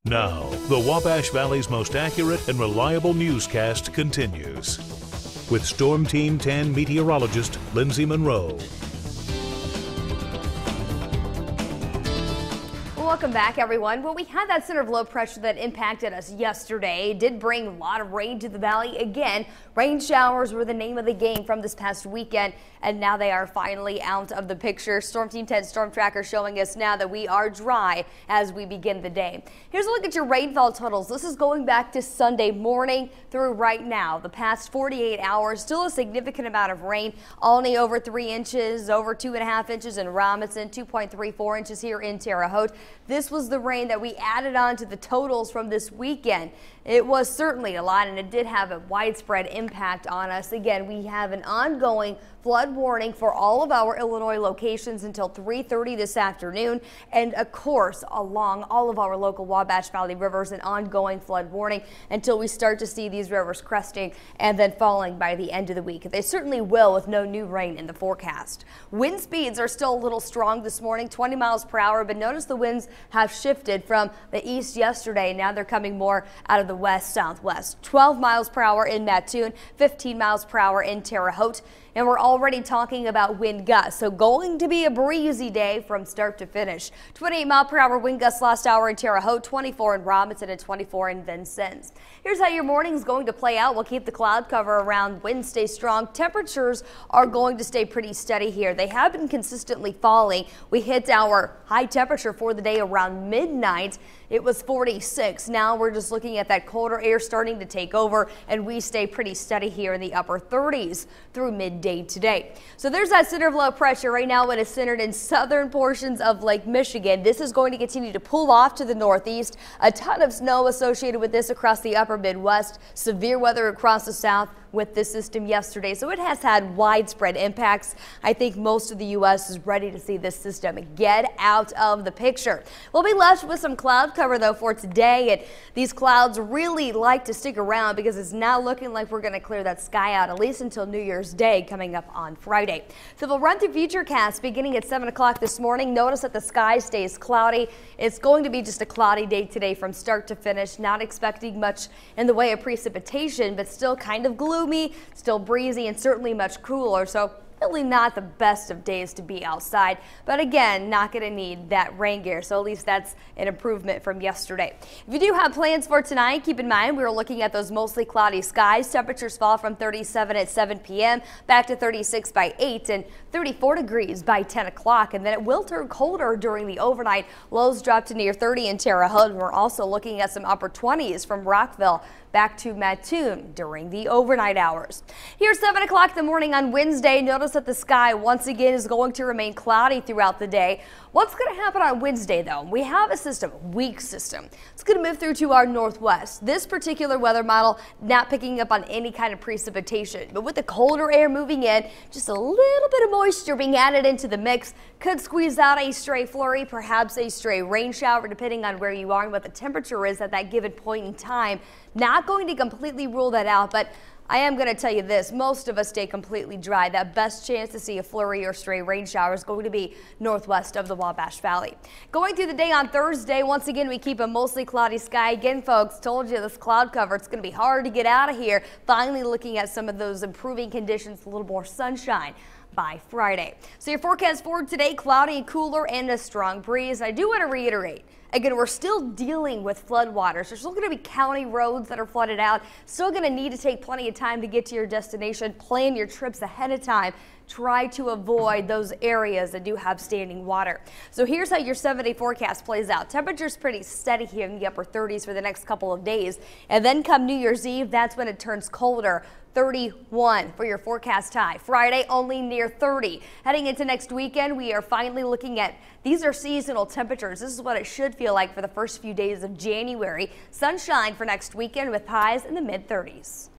Now, the Wabash Valley's most accurate and reliable newscast continues with Storm Team 10 meteorologist Lindsay Monroe. Welcome back, everyone. Well, we had that center of low pressure that impacted us yesterday. It did bring a lot of rain to the valley again. Rain showers were the name of the game from this past weekend, and now they are finally out of the picture. Storm Team 10 Storm Tracker showing us now that we are dry as we begin the day. Here's a look at your rainfall totals. This is going back to Sunday morning through right now. The past 48 hours, still a significant amount of rain. Only over 3 inches, over 2.5 inches in Robinson, 2.34 inches here in Terre Haute. This was the rain that we added on to the totals from this weekend. It was certainly a lot, and it did have a widespread impact on us. Again, we have an ongoing flood warning for all of our Illinois locations until 3:30 this afternoon, and of course along all of our local Wabash Valley rivers, an ongoing flood warning until we start to see these rivers cresting and then falling by the end of the week. They certainly will with no new rain in the forecast. Wind speeds are still a little strong this morning, 20 miles per hour, but notice the winds have shifted from the east yesterday. Now they're coming more out of the west southwest. 12 miles per hour in Mattoon, 15 miles per hour in Terre Haute. And we're already talking about wind gusts, so going to be a breezy day from start to finish. 28 mile per hour wind gusts last hour in Terre Haute, 24 in Robinson, and 24 in Vincennes. Here's how your morning is going to play out. We'll keep the cloud cover around. Winds stay strong. Temperatures are going to stay pretty steady here. They have been consistently falling. We hit our high temperature for the day around midnight. It was 46. Now we're just looking at that colder air starting to take over, and we stay pretty steady here in the upper 30s through midday today. So there's that center of low pressure right now. It is centered in southern portions of Lake Michigan. This is going to continue to pull off to the northeast. A ton of snow associated with this across the upper Midwest. Severe weather across the south with this system yesterday, so it has had widespread impacts. I think most of the U.S. is ready to see this system get out of the picture. We'll be left with some cloud cover though for today, and these clouds really like to stick around because it's now looking like we're going to clear that sky out at least until New Year's Day coming up on Friday. So we'll run through futurecasts beginning at 7 o'clock this morning. Notice that the sky stays cloudy. It's going to be just a cloudy day today from start to finish. Not expecting much in the way of precipitation, but still kind of gloomy, still breezy, and certainly much cooler. So really not the best of days to be outside, but again, not going to need that rain gear, so at least that's an improvement from yesterday. If you do have plans for tonight, keep in mind we were looking at those mostly cloudy skies. Temperatures fall from 37 at 7 p.m. back to 36 by 8 and 34 degrees by 10 o'clock, and then it will turn colder during the overnight. Lows drop to near 30 in Terre Haute. We're also looking at some upper 20s from Rockville back to Mattoon during the overnight hours. Here's 7 o'clock in the morning on Wednesday. Notice that the sky once again is going to remain cloudy throughout the day. What's going to happen on Wednesday though? We have a system, weak system. It's going to move through to our northwest. This particular weather model not picking up on any kind of precipitation, but with the colder air moving in, just a little bit of moisture being added into the mix could squeeze out a stray flurry, perhaps a stray rain shower, depending on where you are and what the temperature is at that given point in time. Not going to completely rule that out, but I am going to tell you this, most of us stay completely dry. That best chance to see a flurry or stray rain shower is going to be northwest of the Wabash Valley. Going through the day on Thursday, once again, we keep a mostly cloudy sky. Again, folks, told you this cloud cover, it's going to be hard to get out of here. Finally looking at some of those improving conditions, a little more sunshine by Friday. So your forecast for today, cloudy, cooler, and a strong breeze. I do want to reiterate, again, we're still dealing with floodwaters. There's still going to be county roads that are flooded out. Still going to need to take plenty of time to get to your destination. Plan your trips ahead of time. Try to avoid those areas that do have standing water. So here's how your 7-day forecast plays out. Temperatures pretty steady here in the upper 30s for the next couple of days. And then come New Year's Eve, that's when it turns colder. 31 for your forecast high. Friday only near 30. Heading into next weekend, we are finally looking at, these are seasonal temperatures. This is what it should feel like for the first few days of January. Sunshine for next weekend with highs in the mid 30s.